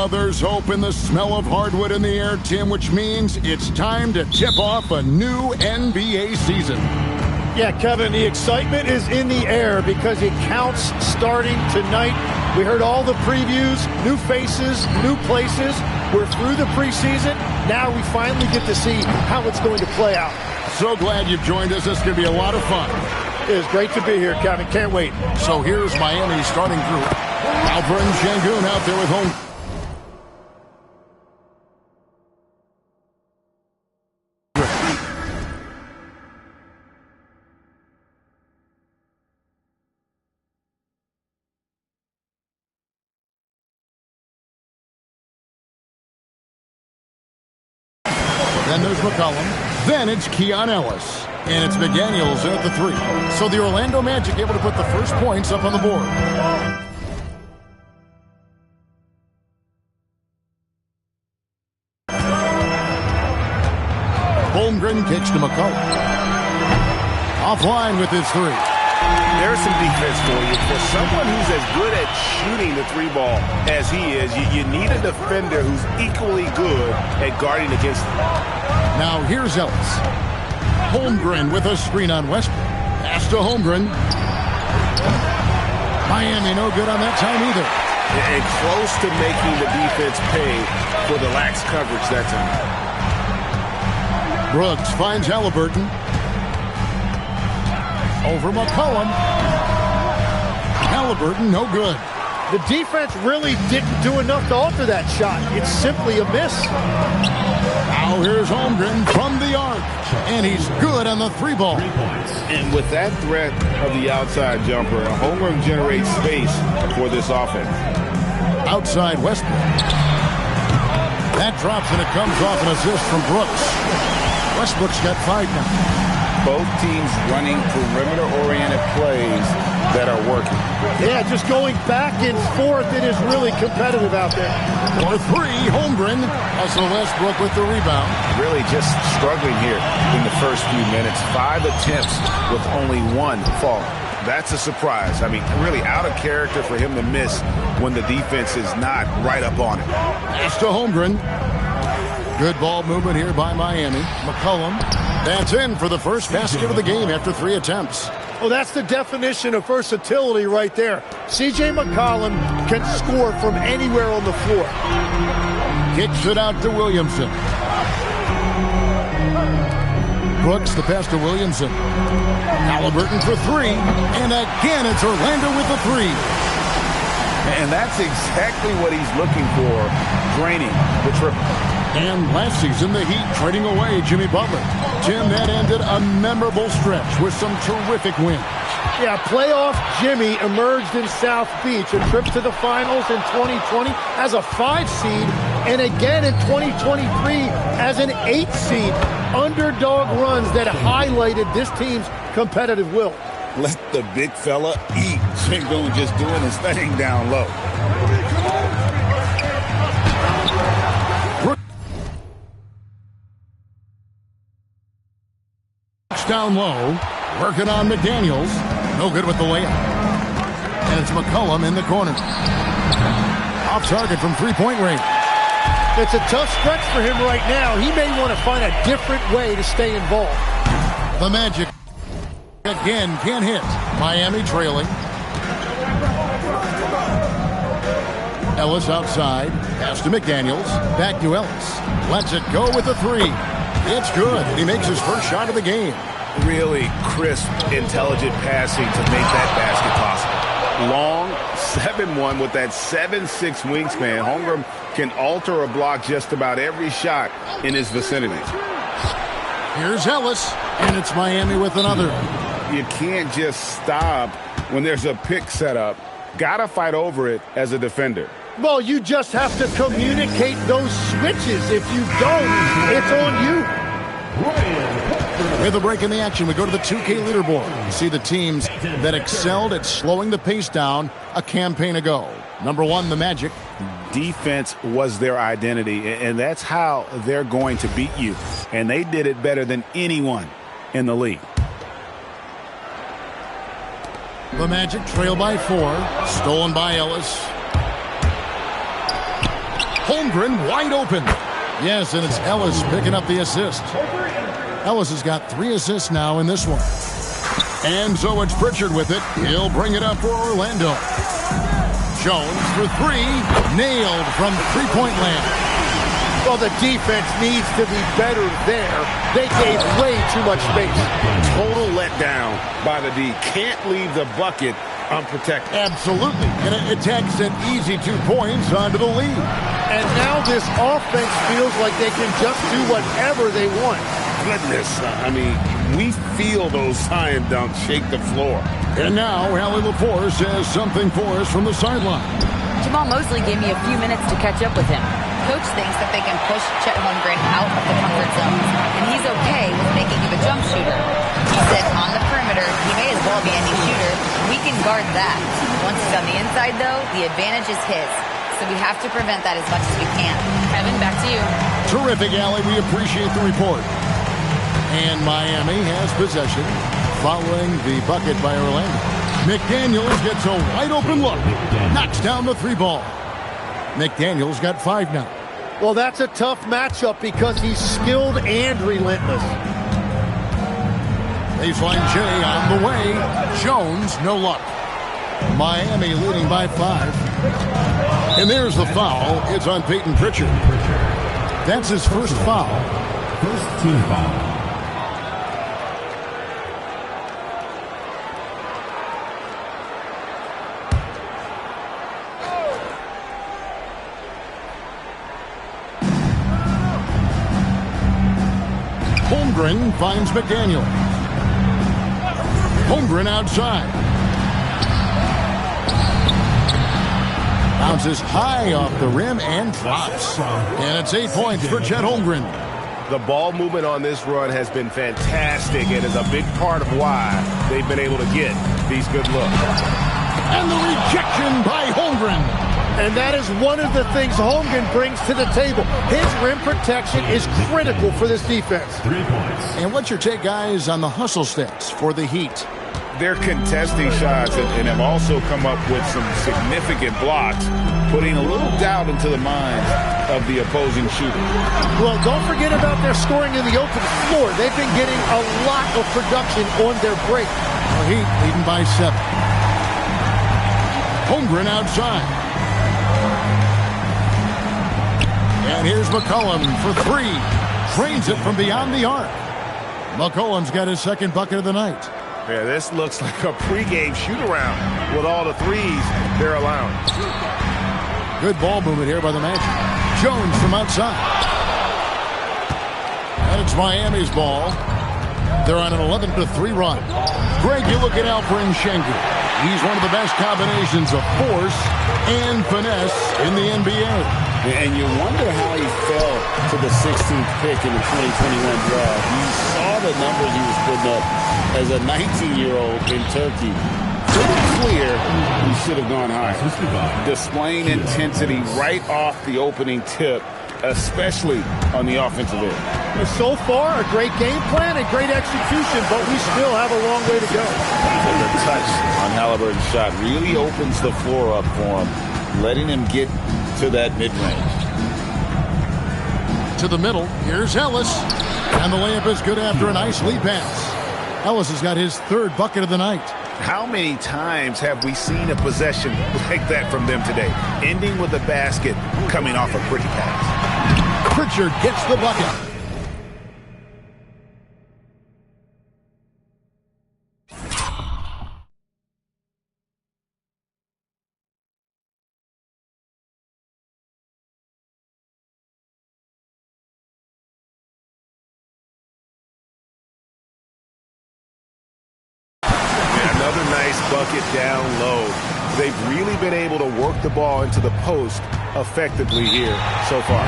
there's hope in the smell of hardwood in the air, Tim, which means it's time to tip off a new NBA season. Yeah, Kevin, the excitement is in the air because it counts starting tonight. We heard all the previews, new faces, new places. We're through the preseason. Now we finally get to see how it's going to play out. So glad you've joined us. It's going to be a lot of fun. It is great to be here, Kevin. Can't wait. So here's Miami's starting group. Alperen Şengün out there with home. Then there's McCollum. Then it's Keon Ellis. And it's McDaniels at the 3. So the Orlando Magic able to put the first points up on the board. Holmgren kicks to McCollum. Offline with his 3. There's some defense for you. For someone who's as good at shooting the 3-ball as he is, you need a defender who's equally good at guarding against him. Now here's Ellis. Holmgren with a screen on Westbrook. Pass to Holmgren. Miami no good on that time either. And close to making the defense pay for the lax coverage that time. Brooks finds Halliburton. Over McCollum. Halliburton no good. The defense really didn't do enough to alter that shot. It's simply a miss. Now here's Holmgren from the arc. And he's good on the 3-ball. And with that threat of the outside jumper, Holmgren generates space for this offense. Outside Westbrook. That drops and it comes off an assist from Brooks. Westbrook's got 5 now. Both teams running perimeter-oriented plays that are working. Yeah, just going back and forth. It is really competitive out there. For 3, Holmgren. Also Westbrook with the rebound. Really just struggling here in the first few minutes. 5 attempts with only 1 fall. That's a surprise. I mean, really out of character for him to miss when the defense is not right up on it. Pass to Holmgren. Good ball movement here by Miami. McCollum. That's in for the first basket of the game after 3 attempts. Well, that's the definition of versatility right there. C.J. McCollum can score from anywhere on the floor. Kicks it out to Williamson. Brooks, the pass to Williamson. Halliburton for 3. And again, it's Orlando with the 3. And that's exactly what he's looking for, draining the triple. And last season, the Heat trading away Jimmy Butler. Tim, that ended a memorable stretch with some terrific wins. Yeah, playoff Jimmy emerged in South Beach, a trip to the finals in 2020 as a 5 seed, and again in 2023 as an 8 seed. Underdog runs that highlighted this team's competitive will. Let the big fella eat. Şengün just doing his thing down low. Down low, working on McDaniels. No good with the layup. And it's McCollum in the corner. Off target from 3-point range. It's a tough stretch for him right now. He may want to find a different way to stay involved. The Magic again can't hit. Miami trailing. Ellis outside. Pass to McDaniels. Back to Ellis. Lets it go with the 3. It's good. He makes his first shot of the game. Really crisp, intelligent passing to make that basket possible. Long 7-1 with that 7'6" wingspan. Holmgren can alter a block just about every shot in his vicinity. Here's Ellis, and it's Miami with another. You can't just stop when there's a pick set up. Gotta fight over it as a defender. Well, you just have to communicate those switches. If you don't, it's on you. With a break in the action, we go to the 2K leaderboard. You see the teams that excelled at slowing the pace down a campaign ago. Number 1, the Magic. Defense was their identity, and that's how they're going to beat you. And they did it better than anyone in the league. The Magic trail by 4. Stolen by Ellis. Holmgren wide open. Yes, and it's Ellis picking up the assist. Ellis has got 3 assists now in this one. And so it's Pritchard with it. He'll bring it up for Orlando. Jones for 3. Nailed from three-point land. Well, the defense needs to be better there. They gave way too much space. Total letdown by the D. Can't leave the bucket unprotected. Absolutely. And it takes an easy 2 points onto the lead. And now this offense feels like they can just do whatever they want. Goodness, I mean, we feel those science dunks shake the floor. And now Allie LaForce has something for us from the sideline. Jamal Mosley gave me a few minutes to catch up with him. Coach thinks that they can push Chet Holmgren out of the comfort zone, and he's okay with making him a jump shooter. He said on the perimeter, he may as well be any shooter. We can guard that. Once he's on the inside, though, the advantage is his. So we have to prevent that as much as we can. Kevin, back to you. Terrific, Allie. We appreciate the report. And Miami has possession following the bucket by Orlando. McDaniels gets a wide open look. Knocks down the 3 ball. McDaniels got 5 now. Well, that's a tough matchup because he's skilled and relentless. Baseline J on the way. Jones, no luck. Miami leading by 5. And there's the foul. It's on Peyton Pritchard. That's his first foul. First team foul. Holmgren finds McDaniel. Holmgren outside. Bounces high off the rim and drops. And it's 8 points for Chet Holmgren. The ball movement on this run has been fantastic and is a big part of why they've been able to get these good looks. And the rejection by Holmgren. And that is one of the things Holmgren brings to the table. His rim protection is critical for this defense. 3 points. And what's your take, guys, on the hustle stats for the Heat? They're contesting shots and have also come up with some significant blocks, putting a little doubt into the minds of the opposing shooter. Well, don't forget about their scoring in the open floor. They've been getting a lot of production on their break. The Heat leading by 7. Holmgren outside. And here's McCollum for 3. Drains it from beyond the arc. McCollum's got his second bucket of the night. Yeah, this looks like a pregame shoot-around with all the threes they're allowing. Good ball movement here by the Magic. Jones from outside. And it's Miami's ball. They're on an 11-3 run. Greg, you look at Alperen Sengun. He's one of the best combinations of force and finesse in the NBA. And you wonder how he fell to the 16th pick in the 2021 draft. You saw the numbers he was putting up as a 19-year-old in Turkey. Pretty clear he should have gone higher. Displaying intensity right off the opening tip, especially on the offensive end. So far, a great game plan and great execution, but we still have a long way to go. And the touch on Halliburton's shot really opens the floor up for him, letting him get to that mid-range. To the middle, here's Ellis. And the layup is good after a nice lead pass. Ellis has got his 3rd bucket of the night. How many times have we seen a possession like that from them today, ending with a basket coming off a pretty pass? Pritchard gets the bucket. Another nice bucket down low. They've really been able to work the ball into the post effectively here so far.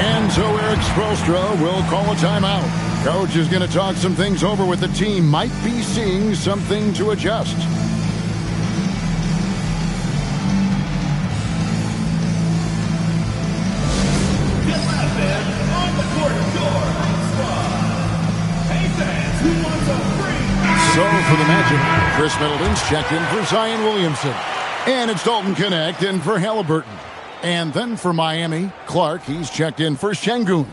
And so Eric Spoelstra will call a timeout. Coach is going to talk some things over with the team. Might be seeing something to adjust. So for the Magic, Chris Middleton's checked in for Zion Williamson. And it's Dalton Connect in for Halliburton. And then for Miami, Clark, he's checked in for Şengün.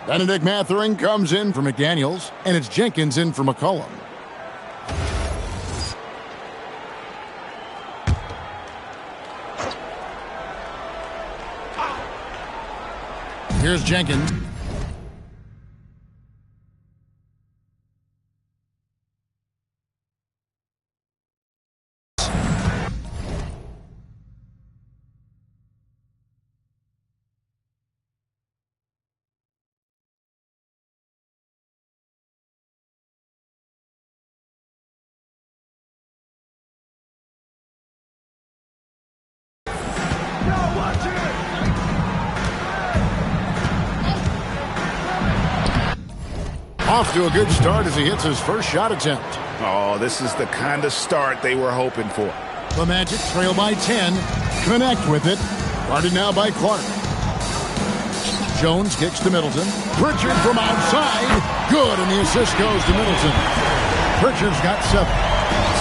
Benedict Mathurin comes in for McDaniels, and it's Jenkins in for McCollum. Here's Jenkins. Off to a good start as he hits his first shot attempt. Oh, this is the kind of start they were hoping for. The Magic trail by 10. Connect with it. Guarded now by Clark. Jones kicks to Middleton. Pritchard from outside. Good, and the assist goes to Middleton. Pritchard's got 7.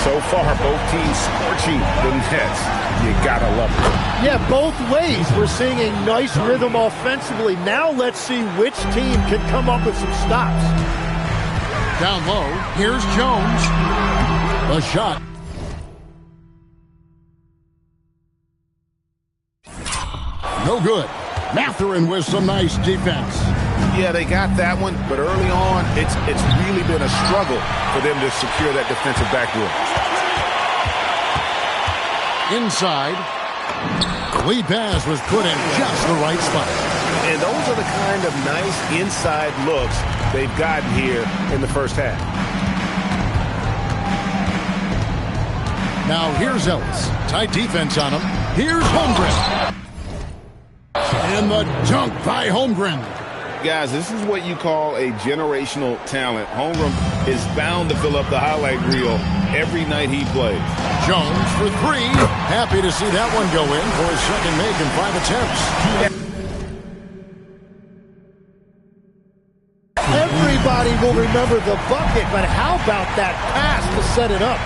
So far, both teams scorching the Nets. You gotta love it. Yeah, both ways. We're seeing a nice rhythm offensively. Now let's see which team can come up with some stops. Down low, here's Jones. A shot. No good. Mathurin with some nice defense. Yeah, they got that one, but early on, it's really been a struggle for them to secure that defensive backboard. Inside. Lead pass was put in just the right spot. And those are the kind of nice inside looks they've gotten here in the first half. Now here's Ellis. Tight defense on him. Here's Holmgren. And the dunk by Holmgren. Guys, this is what you call a generational talent. Holmgren is bound to fill up the highlight reel every night he plays. Jones for 3. Happy to see that one go in for his second make in 5 attempts. Everybody will remember the bucket, but how about that pass to set it up?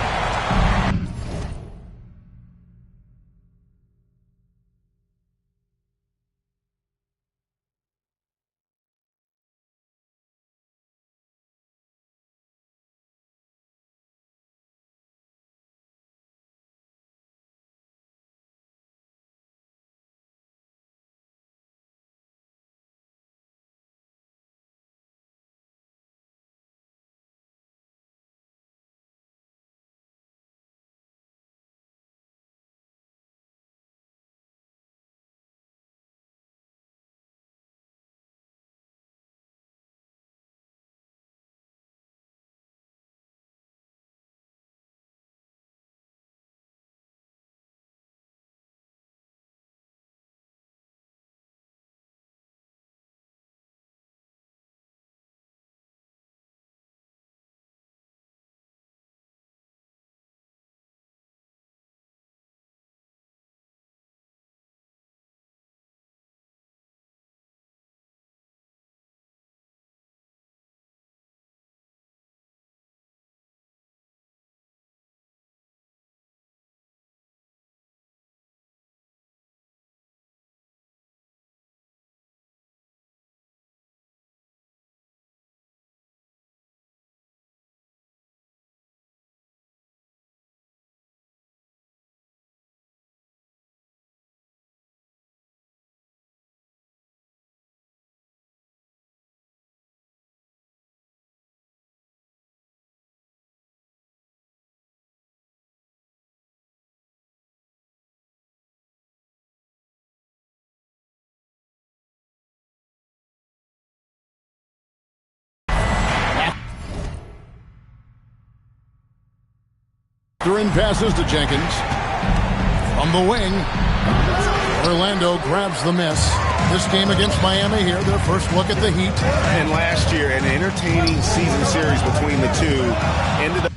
Mathurin passes to Jenkins. From the wing, Orlando grabs the miss. This game against Miami here, their first look at the Heat. And last year, an entertaining season series between the two ended up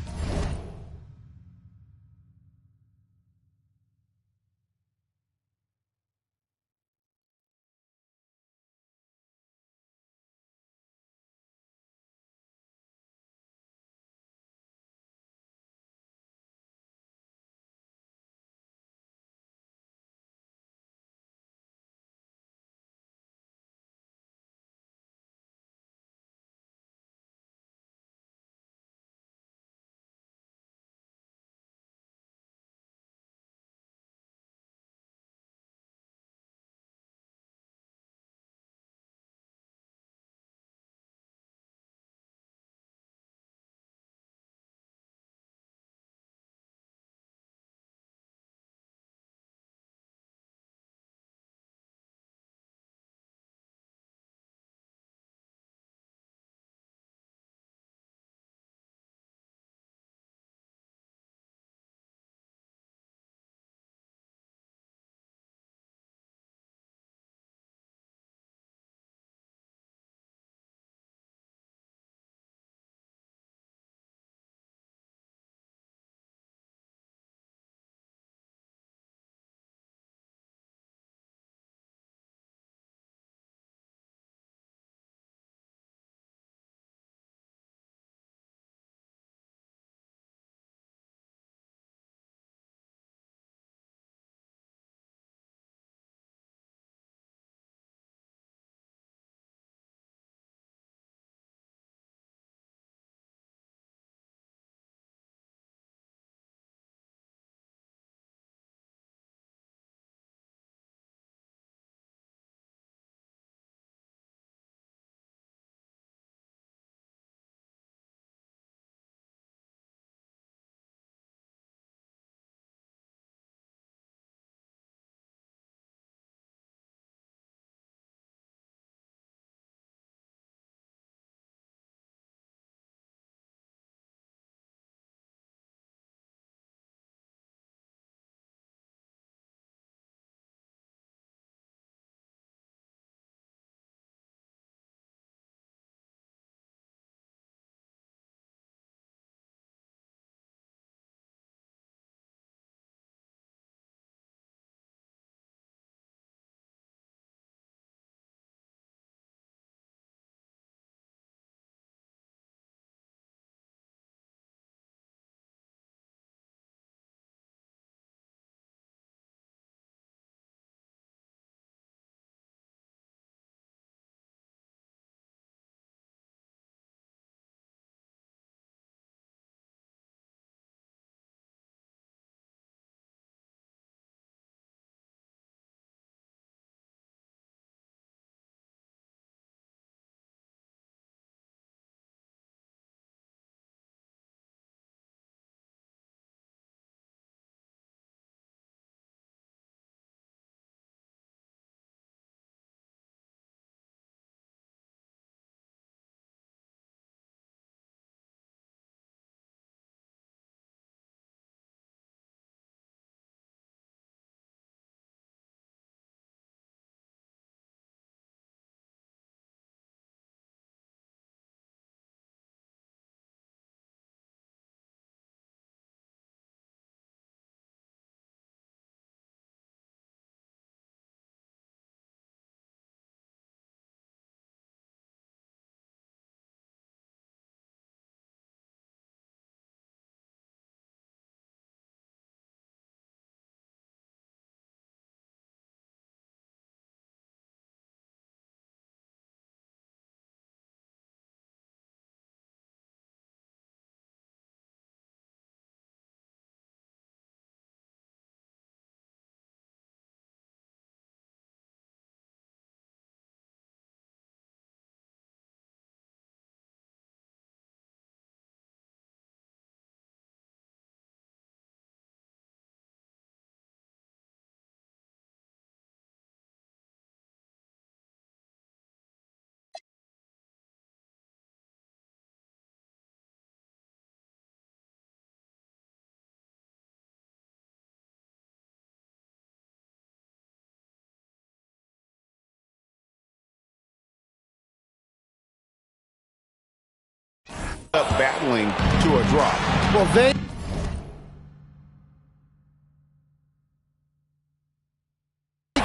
up battling to a drop. Well, they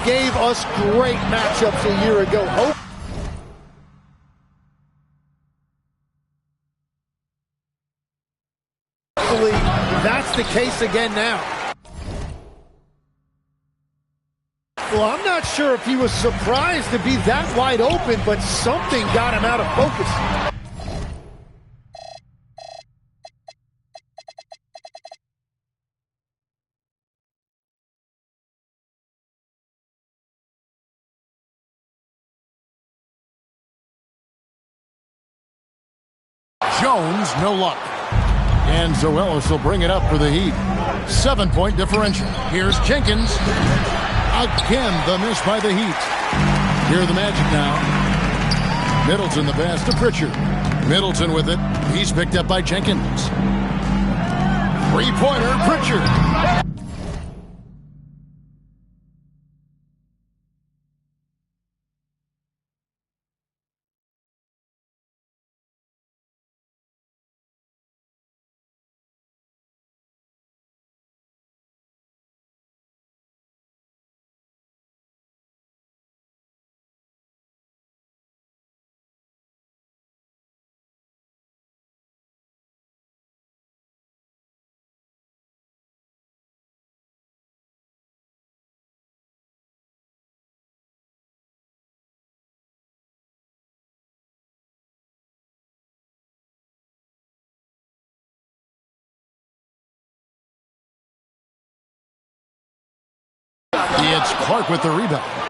gave us great matchups a year ago. Hopefully, that's the case again now. Well, I'm not sure if he was surprised to be that wide open, but something got him out of focus. Jones, no luck. And Zoelis will bring it up for the Heat. 7-point differential. Here's Jenkins. Again, the miss by the Heat. Here are the Magic now. Middleton the pass to Pritchard. Middleton with it. He's picked up by Jenkins. Three-pointer, Pritchard. It's Clark with the rebound.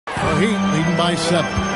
The Heat leading by 7.